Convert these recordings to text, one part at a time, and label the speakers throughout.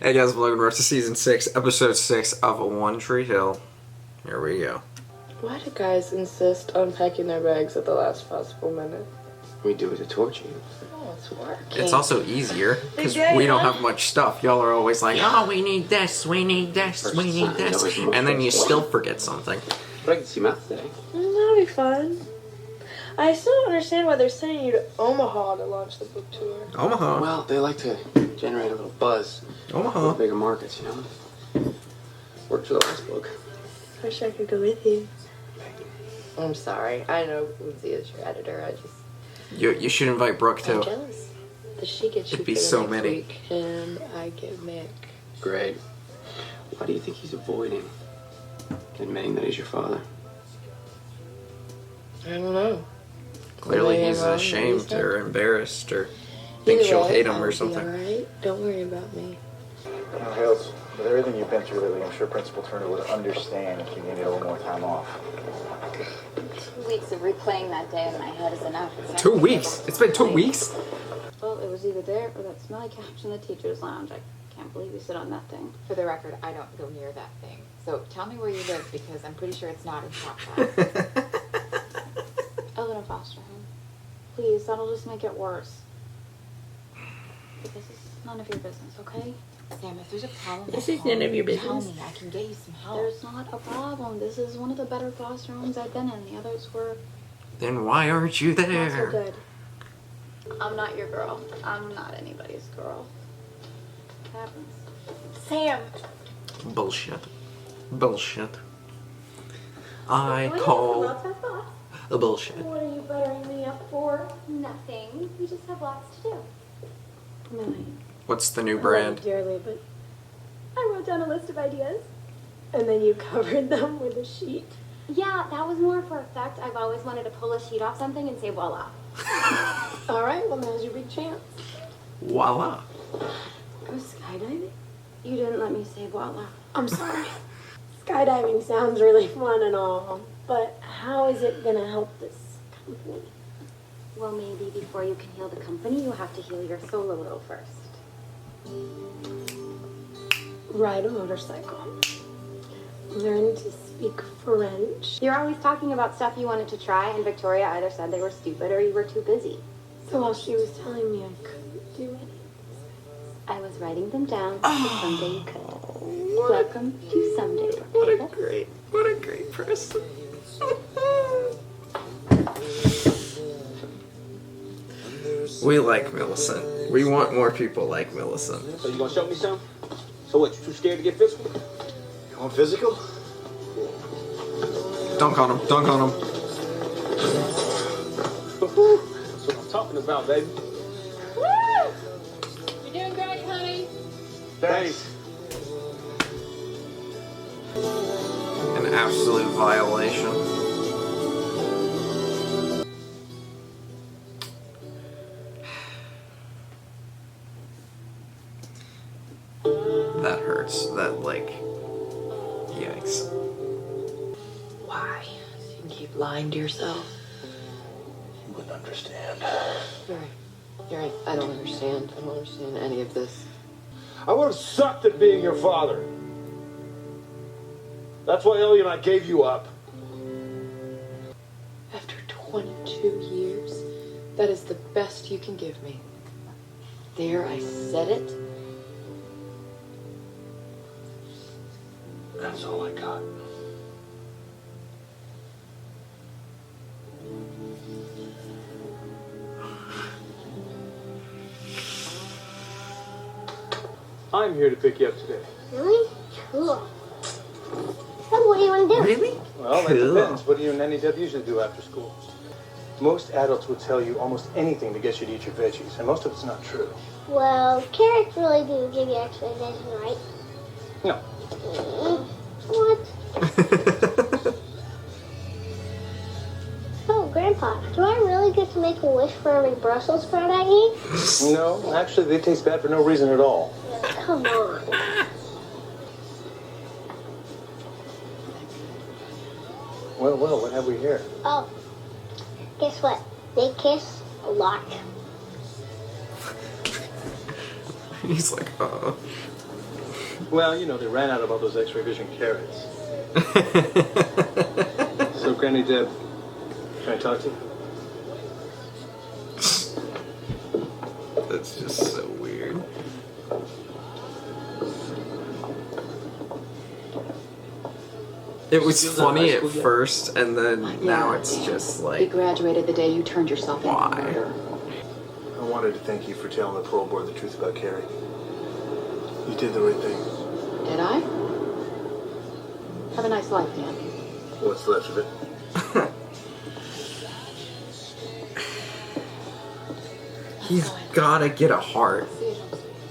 Speaker 1: Hey guys, Logan Richardson, Season 6, Episode 6 of One Tree Hill. Here we go.
Speaker 2: Why do guys insist on packing their bags at the last possible minute?
Speaker 3: We do it to torture you.
Speaker 2: Oh, it's working.
Speaker 1: It's also easier, because we don't have much stuff. Y'all are always like, oh, we need this, we need this, we need this. And then you still forget something.
Speaker 3: But I can see math today.
Speaker 2: That'll be fun. I still don't understand why they're sending you to Omaha to launch the book tour.
Speaker 1: Omaha.
Speaker 3: Well, they like to generate a little buzz.
Speaker 1: Omaha.
Speaker 3: Bigger markets, you know? Worked for the last book.
Speaker 2: Wish I could go with you. I'm sorry. I know Lindsay is your editor. I just...
Speaker 1: You should invite Brooke, too.
Speaker 2: I'm jealous. Does she get you
Speaker 1: It'd be
Speaker 2: for the
Speaker 1: so
Speaker 2: next
Speaker 1: many.
Speaker 2: week, and I get Mick.
Speaker 3: Greg, why do you think he's avoiding admitting that he's your father?
Speaker 2: I don't know.
Speaker 1: Clearly
Speaker 2: Maybe
Speaker 1: he's
Speaker 2: I'm wrong,
Speaker 1: ashamed
Speaker 2: maybe
Speaker 1: or embarrassed or thinks
Speaker 2: Either
Speaker 1: she'll
Speaker 2: way,
Speaker 1: hate him
Speaker 2: I'll
Speaker 1: or
Speaker 2: be
Speaker 1: something.
Speaker 2: alright. Don't worry about me.
Speaker 4: Now, Hales, with everything you've been through lately, I'm sure Principal Turner would understand if you needed a little more time off.
Speaker 5: 2 weeks of replaying that day in my head is enough.
Speaker 1: 2 weeks? It's been 2 weeks?
Speaker 5: Well, it was either there or that smelly couch in the teacher's lounge. I can't believe you sit on that thing.
Speaker 6: For the record, I don't go near that thing. So tell me where you live, because I'm pretty sure it's not in Top
Speaker 5: I live in a foster home. Please, that'll just make it worse. But this is none of your business, okay?
Speaker 6: Sam, if there's a problem,
Speaker 2: This is none of your
Speaker 6: tell
Speaker 2: business.
Speaker 6: me. I can get you some help.
Speaker 5: There's not a problem. This is one of the better foster homes I've been in. The others were
Speaker 1: Then why aren't you
Speaker 5: not so
Speaker 1: there?
Speaker 5: good. I'm not your girl. I'm not anybody's girl. It happens.
Speaker 6: Sam!
Speaker 1: Bullshit. Bullshit. I call a bullshit.
Speaker 5: What are you buttering me up for? Nothing. We just have lots to do.
Speaker 2: Millie.
Speaker 1: What's the new
Speaker 2: I love
Speaker 1: brand?
Speaker 2: you dearly, but...
Speaker 5: I wrote down a list of ideas.
Speaker 2: And then you covered them with a sheet.
Speaker 5: Yeah, that was more for effect. I've always wanted to pull a sheet off something and say voila.
Speaker 2: Alright, well now's your big chance.
Speaker 1: Voila.
Speaker 2: Go skydiving?
Speaker 5: You didn't let me say voila.
Speaker 2: I'm sorry. Skydiving sounds really fun and all, but how is it gonna help this company?
Speaker 5: Well, maybe before you can heal the company, you have to heal your soul a little first.
Speaker 2: Ride a motorcycle. Learn to speak French.
Speaker 5: You're always talking about stuff you wanted to try, and Victoria either said they were stupid or you were too busy.
Speaker 2: So while she was telling me I couldn't do any.
Speaker 5: I was writing them down so someday you could. Welcome to Someday.
Speaker 1: What a great person. We like Millicent. We want more people like Millicent.
Speaker 7: So you gonna show me some? So what, you too scared to get physical?
Speaker 4: You want physical?
Speaker 1: Dunk on him. Dunk on him.
Speaker 7: That's what I'm talking about, baby.
Speaker 6: You're doing great, honey.
Speaker 4: Thanks.
Speaker 1: An absolute violation. That hurts. That, like, yikes.
Speaker 2: Why? So you can keep lying to yourself.
Speaker 4: You wouldn't understand.
Speaker 2: You're right. You're right. I don't understand. I don't understand any of this.
Speaker 7: I would have sucked at being your father. That's why Ellie and I gave you up.
Speaker 2: After 22 years, that is the best you can give me. There, I said it.
Speaker 4: That's all I got.
Speaker 7: I'm here to pick you up today.
Speaker 8: Really? Cool. So what do you want to do?
Speaker 1: Really?
Speaker 4: Well, it
Speaker 1: Cool.
Speaker 4: depends. What do you and Nanny Deb usually do after school? Most adults would tell you almost anything to get you to eat your veggies, and most of it's not true.
Speaker 8: Well, carrots really do give you extra vision, right?
Speaker 4: No.
Speaker 8: What? Oh, Grandpa, do I really get to make a wish for every Brussels sprout I eat?
Speaker 4: No, actually, they taste bad for no reason at all.
Speaker 8: Come on.
Speaker 4: Well, what have we here?
Speaker 8: Oh, guess what? They kiss a lot.
Speaker 1: He's like,
Speaker 4: Well, you know, they ran out of all those X-ray vision carrots. So, Granny Deb, can I talk to you?
Speaker 1: That's just so weird. It was funny at first, and then now it's just
Speaker 6: He
Speaker 1: like,
Speaker 6: graduated the day you turned yourself in for
Speaker 1: why?
Speaker 6: murder.
Speaker 4: I wanted to thank you for telling the parole board the truth about Carrie. You did the right thing.
Speaker 6: Did I? Have a nice life, Dan.
Speaker 4: What's left of it?
Speaker 1: He's gotta get a heart.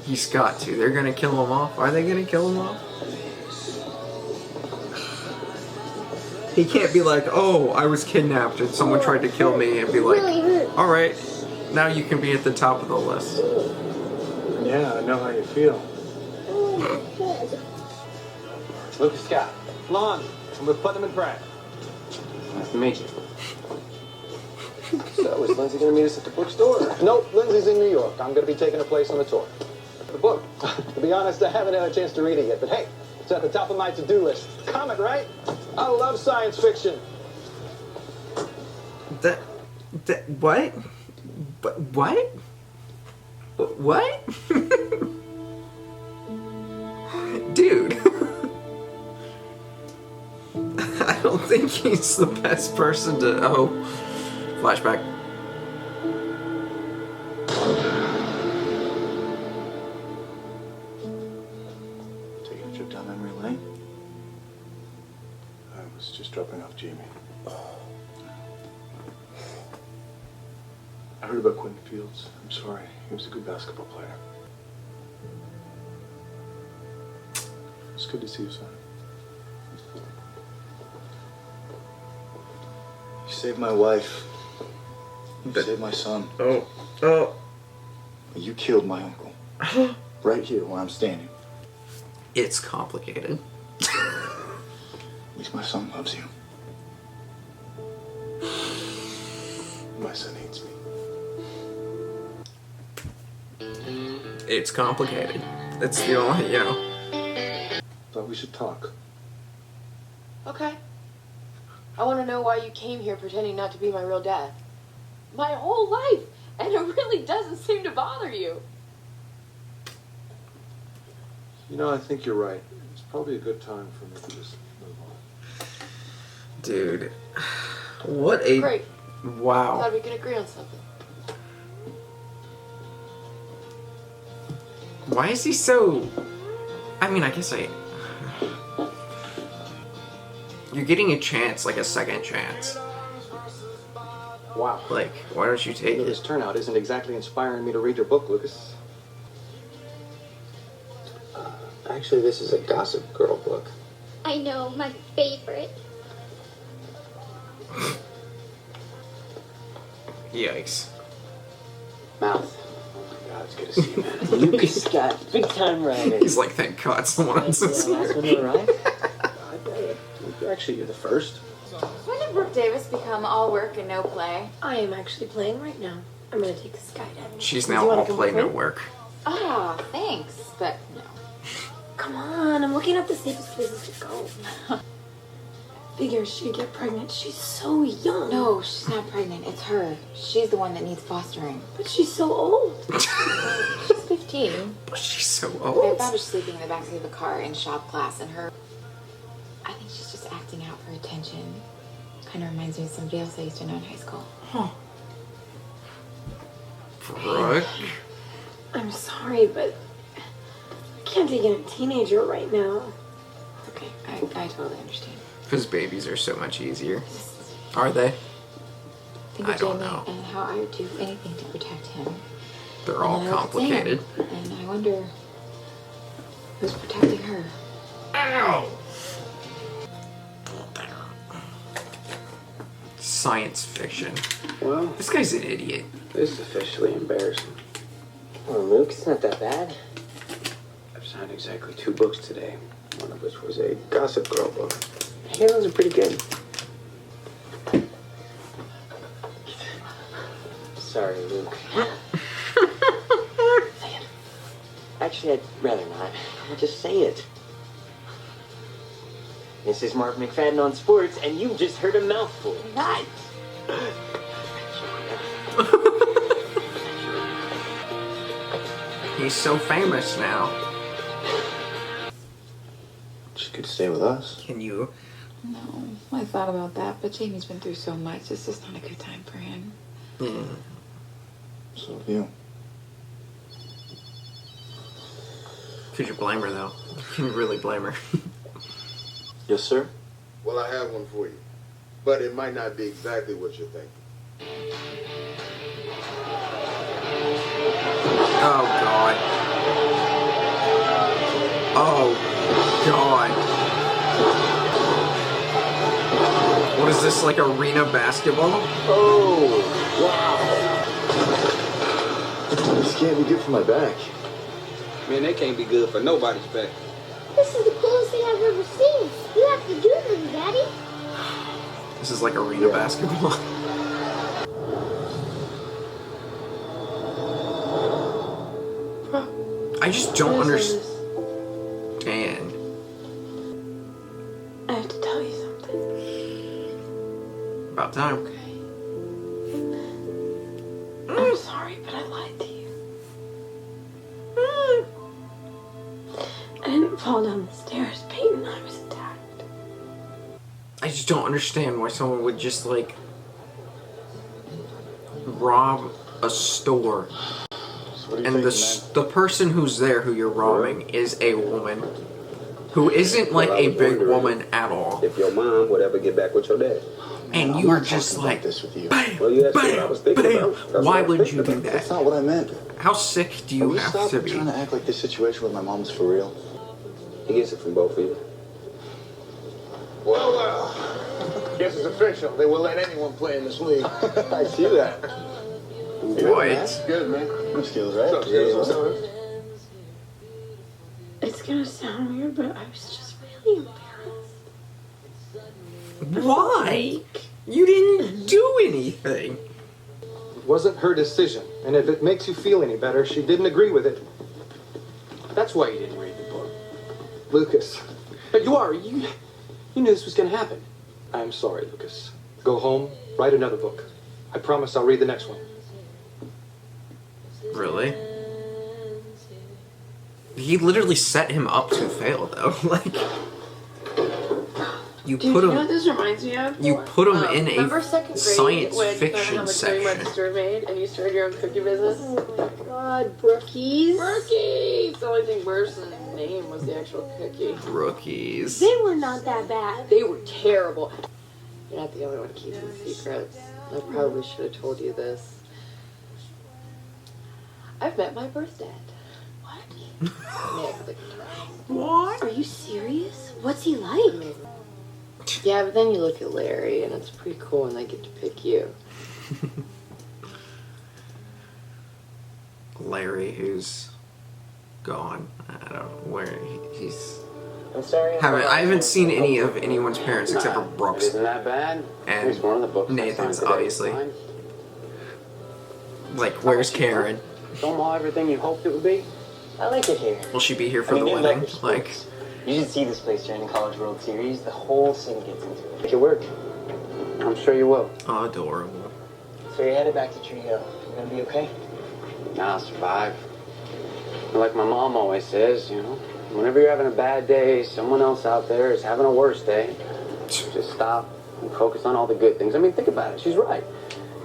Speaker 1: He's got to. They're gonna kill him off. Are they gonna kill him off? He can't be like, oh, I was kidnapped and someone tried to kill me, and be like, alright, now you can be at the top of the list.
Speaker 4: Yeah, I know how you feel. Lucas Scott. Lon, I'm with Putnam and Pratt.
Speaker 3: Nice to meet you. So, is Lindsay going to meet us at the bookstore?
Speaker 4: Nope, Lindsay's in New York. I'm going to be taking her place on the tour. The book. To be honest, I haven't had a chance to read it yet, but hey, it's at the top of my to-do list. Comic, right? I love science fiction.
Speaker 1: What? But what? What? Dude. I don't think he's the best person to. Oh. Flashback.
Speaker 4: Taking a trip down memory lane? I was just dropping off Jamie. I heard about Quentin Fields. I'm sorry. He was a good basketball player. It's good to see you, son. You saved my wife. You saved my son.
Speaker 1: Oh.
Speaker 4: You killed my uncle. Right here where I'm standing.
Speaker 1: It's complicated.
Speaker 4: At least my son loves you. My son hates me.
Speaker 1: It's complicated. It's the only,
Speaker 4: Thought we should talk.
Speaker 9: Okay. I want to know why you came here pretending not to be my real dad. My whole life, and it really doesn't seem to bother you.
Speaker 4: You know, I think you're right. It's probably a good time for me to just move on.
Speaker 1: Dude. What a...
Speaker 9: Great.
Speaker 1: Wow.
Speaker 9: Glad we can agree on something.
Speaker 1: Why is he so... I mean, I guess You're getting a chance, like a second chance.
Speaker 3: Wow.
Speaker 1: Like, why don't you take
Speaker 3: This
Speaker 1: it?
Speaker 3: turnout isn't exactly inspiring me to read your book, Lucas. Actually, this is a Gossip Girl book.
Speaker 8: I know, my favorite.
Speaker 1: Yikes.
Speaker 3: Mouth. Oh my God, it's good to see you, man.
Speaker 10: Lucas Scott, big time rider.
Speaker 1: He's like, thank God someone else is
Speaker 10: Last one
Speaker 1: here.
Speaker 10: to arrive?
Speaker 3: Actually, you're the first.
Speaker 6: When did Brooke Davis become all work and no play?
Speaker 2: I am actually playing right now. I'm gonna take skydiving.
Speaker 1: She's
Speaker 2: Do
Speaker 1: now
Speaker 2: you wanna
Speaker 1: all
Speaker 2: come
Speaker 1: play,
Speaker 2: with
Speaker 1: no
Speaker 2: me?
Speaker 1: work.
Speaker 6: Ah, thanks, but no.
Speaker 2: Come on, I'm looking up the safest places to go. Figure she'd get pregnant. She's so young.
Speaker 6: No, she's not pregnant. It's her. She's the one that needs fostering.
Speaker 2: But she's so old.
Speaker 6: She's 15.
Speaker 1: But she's so
Speaker 6: I
Speaker 1: old.
Speaker 6: found her sleeping in the backseat of a car in shop class, and I think she's just acting out for attention. Kind of reminds me of somebody else I used to know in high school.
Speaker 1: Brooke?
Speaker 2: I'm sorry, but I can't take in a teenager right now.
Speaker 6: Okay, I totally understand.
Speaker 1: Because babies are so much easier. Are they?
Speaker 6: Think
Speaker 1: I
Speaker 6: of
Speaker 1: don't
Speaker 6: Jamie
Speaker 1: know.
Speaker 6: and how I would do anything to protect him.
Speaker 1: They're all
Speaker 6: And then I look at Sam,
Speaker 1: complicated.
Speaker 6: And I wonder who's protecting her.
Speaker 1: Ow! Science fiction.
Speaker 3: Well,
Speaker 1: This guy's an idiot.
Speaker 3: this is officially embarrassing.
Speaker 10: Oh, Luke, it's not that bad.
Speaker 3: I've signed exactly 2 books today, one of which was a Gossip Girl book.
Speaker 10: Hey, those are pretty good. Sorry, Luke. Actually, I'd rather not. I'll just say it. This is Mark McFadden on sports, and you just heard a mouthful.
Speaker 2: That.
Speaker 1: He's so famous now.
Speaker 4: She could stay with us.
Speaker 1: Can you?
Speaker 6: No, I thought about that, but Jamie's been through so much. It's just not a good time for him.
Speaker 4: So have you.
Speaker 1: Could you blame her though? Can you really blame her?
Speaker 4: Yes, sir?
Speaker 11: Well, I have one for you. But it might not be exactly what you're thinking.
Speaker 1: Oh, God. Oh, God. What is this, like arena basketball?
Speaker 4: Oh, wow. This can't be good for my back.
Speaker 3: Man, they can't be good for nobody's back.
Speaker 8: This is the coolest thing I've ever seen. You have to do this, Daddy.
Speaker 1: This is like arena basketball. I just don't understand.
Speaker 2: I have to tell you something.
Speaker 1: About time.
Speaker 2: I'm sorry, but I lied to you. I didn't fall down the stairs, Peyton. I was attacked.
Speaker 1: I just don't understand why someone would just, like, rob a store. And the person who's there who you're robbing is a woman who isn't like a big woman at all.
Speaker 3: If your mom would ever get back with your dad.
Speaker 1: And you are just like,
Speaker 4: this with you.
Speaker 1: bam,
Speaker 3: Well, yeah, that's what I was
Speaker 1: bam,
Speaker 3: thinking
Speaker 1: bam.
Speaker 3: about. That's
Speaker 1: Why
Speaker 3: what I was
Speaker 1: would you
Speaker 3: thinking
Speaker 1: do
Speaker 3: about.
Speaker 4: That's
Speaker 1: that?
Speaker 4: not what I meant.
Speaker 1: How sick do you have
Speaker 4: stop
Speaker 1: to be?
Speaker 4: trying to act like this situation with my mom's for real?
Speaker 3: He gets it from both of you.
Speaker 11: Well, guess it's official. They will let anyone play in this league.
Speaker 4: I see that.
Speaker 1: What?
Speaker 11: Good, man.
Speaker 4: No skills, right?
Speaker 11: What's up, skills?
Speaker 2: It's gonna sound weird, but I was just really embarrassed.
Speaker 1: Why? You didn't do anything.
Speaker 7: It wasn't her decision, and if it makes you feel any better, she didn't agree with it. That's why you didn't read the book. Lucas. But you knew this was gonna happen. I'm sorry, Lucas. Go home, write another book. I promise I'll read the next one.
Speaker 1: Really? He literally set him up to fail, though. Like, you
Speaker 2: Dude,
Speaker 1: put
Speaker 2: you know what
Speaker 1: him,
Speaker 2: this reminds me of?
Speaker 1: you put him in
Speaker 9: Remember
Speaker 1: a
Speaker 9: second grade
Speaker 1: science
Speaker 9: when you found out how
Speaker 1: fiction
Speaker 9: much money
Speaker 1: section.
Speaker 9: Register made and you started your own cookie business?
Speaker 2: Oh my god, Brookies.
Speaker 9: Brookies! The only thing worse than the name was the actual cookie.
Speaker 1: Rookies.
Speaker 8: They were not that bad.
Speaker 9: They were terrible. You're not the only one keeping secrets. I probably should have told you this. I've met my birth dad.
Speaker 2: What?
Speaker 9: Nick, the
Speaker 1: What?
Speaker 2: Are you serious? What's he like?
Speaker 9: Yeah, but then you look at Larry, and it's pretty cool when they get to pick you.
Speaker 1: Larry, who's gone. I don't know where he's.
Speaker 10: I'm sorry.
Speaker 1: I haven't seen any of anyone's parents except for Brooks
Speaker 3: Isn't that bad?
Speaker 1: and
Speaker 3: Here's one of the books I
Speaker 1: Nathan's,
Speaker 3: signed today.
Speaker 1: obviously.
Speaker 3: Mine.
Speaker 1: Like, where's Karen?
Speaker 3: Film all everything you hoped it would be.
Speaker 10: I like it here.
Speaker 1: Will she be here for the
Speaker 10: you
Speaker 1: wedding?
Speaker 10: love your
Speaker 1: Like,
Speaker 10: sports. You should see this place during the College World Series. The whole city gets into it.
Speaker 3: Make it work. I'm sure you will.
Speaker 1: adorable.
Speaker 10: So you're headed back to Tree Hill. You gonna be okay?
Speaker 3: I'll survive. Like my mom always says, you know, whenever you're having a bad day, someone else out there is having a worse day. Just stop and focus on all the good things. I mean, think about it. She's right.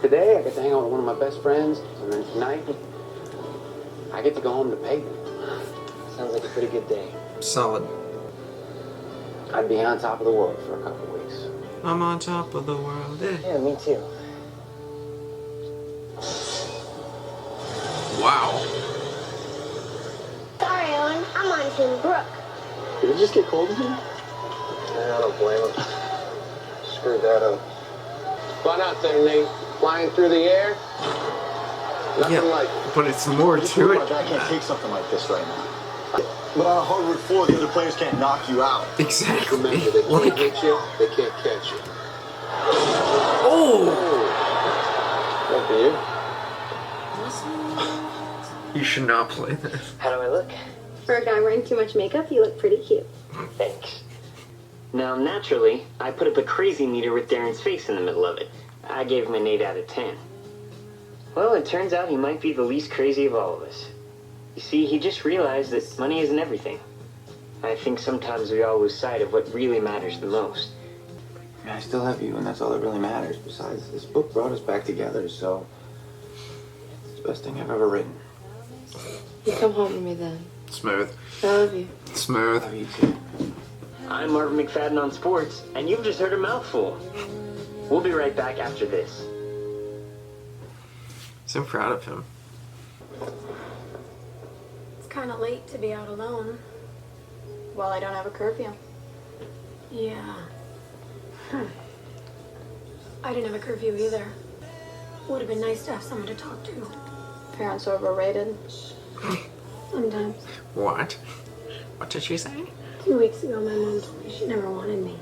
Speaker 3: Today, I get to hang out with one of my best friends, and then tonight, I get to go home to Peyton.
Speaker 10: Sounds like a pretty good day.
Speaker 1: Solid.
Speaker 3: I'd be on top of the world for a couple of weeks.
Speaker 1: I'm on top of the world. Eh.
Speaker 10: Yeah, me too.
Speaker 1: Wow.
Speaker 8: Sorry, Ellen. I'm on Team Brooke.
Speaker 4: Did it just get cold in here?
Speaker 11: I don't blame him. Screwed that up.
Speaker 4: Fun out there, Nate. Flying through the air. Nothing
Speaker 1: Yeah,
Speaker 4: like
Speaker 1: but it's more to it.
Speaker 12: I can't take something like this right now. But on a hardwood floor, the other players can't knock you out.
Speaker 1: Exactly.
Speaker 4: Remember, they can't
Speaker 1: Like,
Speaker 4: hit you, they can't catch you.
Speaker 1: oh!
Speaker 4: Good for you.
Speaker 1: You should not play this.
Speaker 10: How do I look?
Speaker 2: For a guy wearing too much makeup, you look pretty cute.
Speaker 10: Thanks. Now, naturally, I put up a crazy meter with Darren's face in the middle of it. I gave him an 8 out of 10. Well, it turns out he might be the least crazy of all of us. You see, he just realized that money isn't everything. I think sometimes we all lose sight of what really matters the most.
Speaker 3: I still have you, and that's all that really matters. Besides, this book brought us back together, so it's the best thing I've ever written.
Speaker 9: You come home to me then.
Speaker 1: Smooth.
Speaker 9: I love you.
Speaker 1: Smooth.
Speaker 3: Love you too.
Speaker 10: I'm Marvin McFadden on sports, and you've just heard a mouthful. We'll be right back after this.
Speaker 1: So proud of him.
Speaker 2: It's kind of late to be out alone.
Speaker 5: Well, I don't have a curfew.
Speaker 2: Yeah. I didn't have a curfew either. Would have been nice to have someone to talk to.
Speaker 5: Parents overrated.
Speaker 2: Sometimes.
Speaker 1: What? What did she say?
Speaker 2: 2 weeks ago, my mom told me she never wanted me.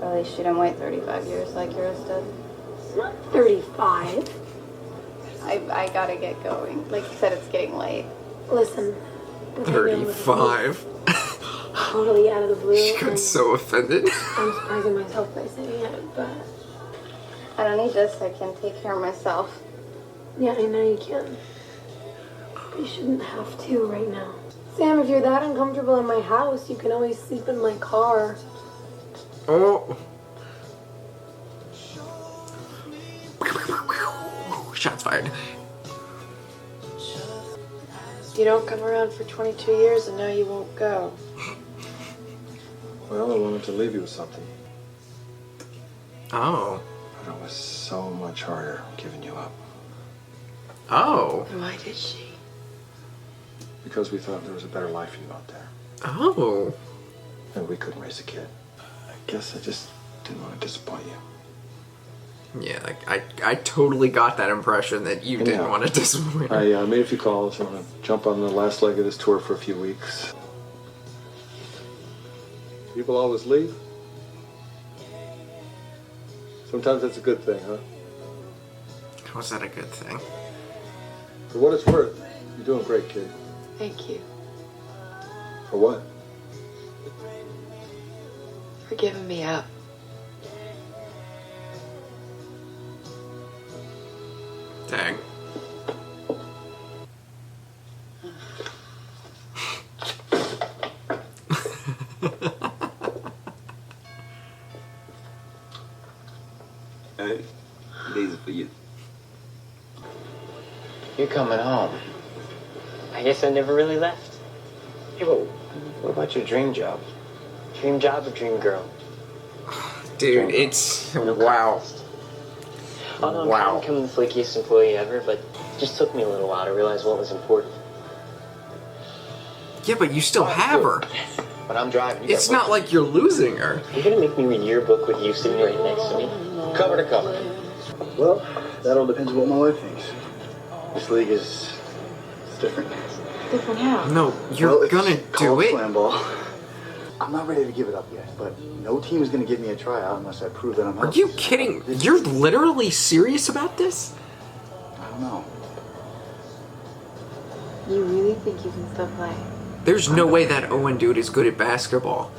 Speaker 5: At least she didn't wait 35 years like yours did.
Speaker 2: 35.
Speaker 5: I gotta get going. Like you said, it's getting late.
Speaker 2: Listen.
Speaker 1: 35.
Speaker 2: Totally out of the blue.
Speaker 1: She got so offended.
Speaker 2: I'm surprising myself by saying it, but...
Speaker 5: I don't need this. I can take care of myself.
Speaker 2: Yeah, I know you can. But you shouldn't have to right now. Sam, if you're that uncomfortable in my house, you can always sleep in my car.
Speaker 1: Oh. Shots fired.
Speaker 9: You don't come around for 22 years and now you won't go.
Speaker 4: Well, I wanted to leave you with something.
Speaker 1: Oh.
Speaker 4: But it was so much harder giving you up.
Speaker 1: Oh.
Speaker 9: Why did she?
Speaker 4: Because we thought there was a better life for you out there.
Speaker 1: Oh.
Speaker 4: And we couldn't raise a kid. I guess I just didn't want to disappoint you.
Speaker 1: Yeah, like, I totally got that impression that you didn't
Speaker 4: Yeah.
Speaker 1: want to disappoint.
Speaker 4: I made a few calls. I'm going to jump on the last leg of this tour for a few weeks. People always leave. Sometimes that's a good thing, huh?
Speaker 1: How's that a good thing?
Speaker 4: For what it's worth, you're doing great, kid.
Speaker 9: Thank you
Speaker 4: For what?
Speaker 9: for giving me up.
Speaker 1: Dang.
Speaker 3: Hey, these are for you.
Speaker 10: You're coming home. I guess I never really left.
Speaker 3: Hey, well, what about your dream job?
Speaker 10: Dream job or dream girl?
Speaker 1: Dude, it's... Wow.
Speaker 10: Although I'm
Speaker 1: Wow.
Speaker 10: becoming the flakiest employee ever, but it just took me a little while to realize what was important.
Speaker 1: Yeah, but you still have her.
Speaker 3: But I'm driving. You
Speaker 1: It's
Speaker 3: got
Speaker 1: not like you're losing her.
Speaker 10: You're gonna make me read your book with you sitting right next to me?
Speaker 3: cover to cover.
Speaker 12: Well, that all depends on what my wife thinks. This league is different.
Speaker 9: Different how?
Speaker 1: No, you're
Speaker 12: Well, it's
Speaker 1: gonna do
Speaker 12: called
Speaker 1: it.
Speaker 12: Slam ball. I'm not ready to give it up yet, but no team is going to give me a tryout unless I prove that I'm
Speaker 1: Are
Speaker 12: healthy.
Speaker 1: you kidding? You're literally serious about this?
Speaker 12: I don't know.
Speaker 5: You really think you can still play?
Speaker 1: There's no way that Owen dude is good at basketball.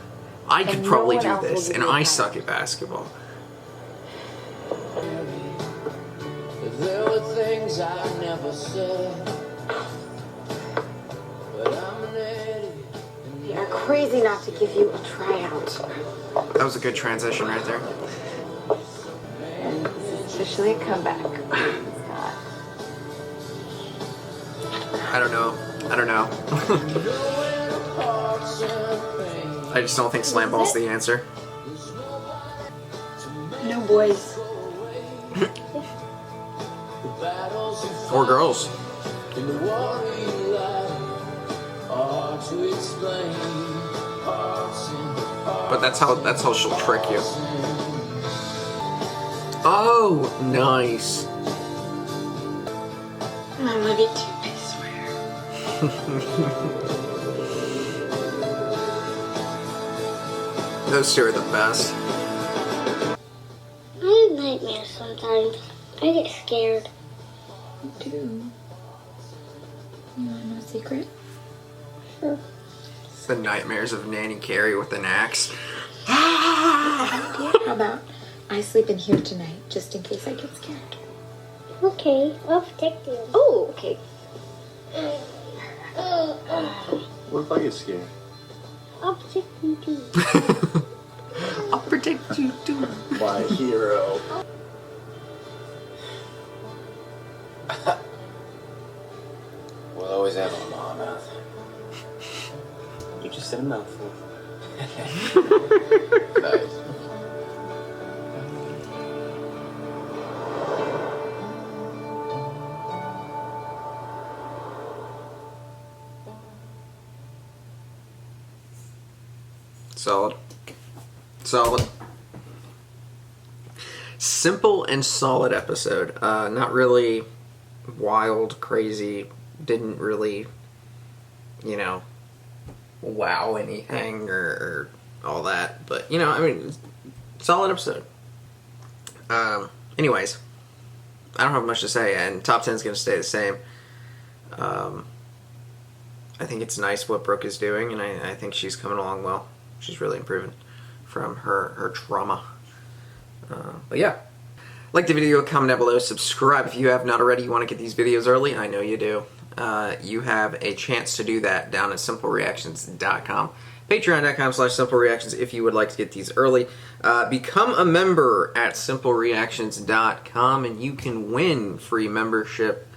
Speaker 1: I could
Speaker 5: And no
Speaker 1: probably
Speaker 5: one
Speaker 1: do
Speaker 5: else will
Speaker 1: this,
Speaker 5: give
Speaker 1: and
Speaker 5: you a
Speaker 1: I
Speaker 5: pass.
Speaker 1: suck at basketball.
Speaker 13: There were things I never said, but I'm ready.
Speaker 2: They are crazy not to give you a tryout.
Speaker 1: That was a good transition right there.
Speaker 5: And this is officially a comeback. Scott.
Speaker 1: I don't know. I don't know. I just don't think slam ball's the answer.
Speaker 2: No boys.
Speaker 1: Or girls. But that's how she'll trick you. Oh, nice.
Speaker 2: I love you too, I swear.
Speaker 1: Those two are the best.
Speaker 8: I have nightmares sometimes. I get scared.
Speaker 5: You do.
Speaker 6: You want no secret?
Speaker 8: Sure.
Speaker 1: It's the nightmares of Nanny Carey with an axe.
Speaker 6: How about I sleep in here tonight, just in case I get scared?
Speaker 8: Okay, I'll protect you.
Speaker 6: Oh, okay.
Speaker 12: What if I get scared?
Speaker 8: I'll protect you too.
Speaker 1: I'll protect you too.
Speaker 12: My hero.
Speaker 3: We'll always have a mom mouth.
Speaker 10: You just said a mouthful.
Speaker 3: Nice.
Speaker 1: Solid. Solid. Simple and solid episode. Not really wild, crazy. Didn't really, you know, wow anything or all that. But, you know, I mean, solid episode. Anyways, I don't have much to say, and top 10 is going to stay the same. I think it's nice what Brooke is doing, and I think she's coming along well. She's really improving from her trauma. But yeah, like the video, comment down below, subscribe if you have not already. You want to get these videos early? I know you do. You have a chance to do that down at simplereactions.com. Patreon.com/simplereactions if you would like to get these early. Become a member at simplereactions.com and you can win free membership.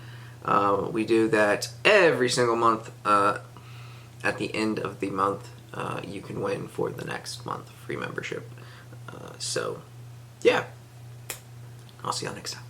Speaker 1: We do that every single month. At the end of the month, you can win for the next month free membership. So, yeah. I'll see y'all next time.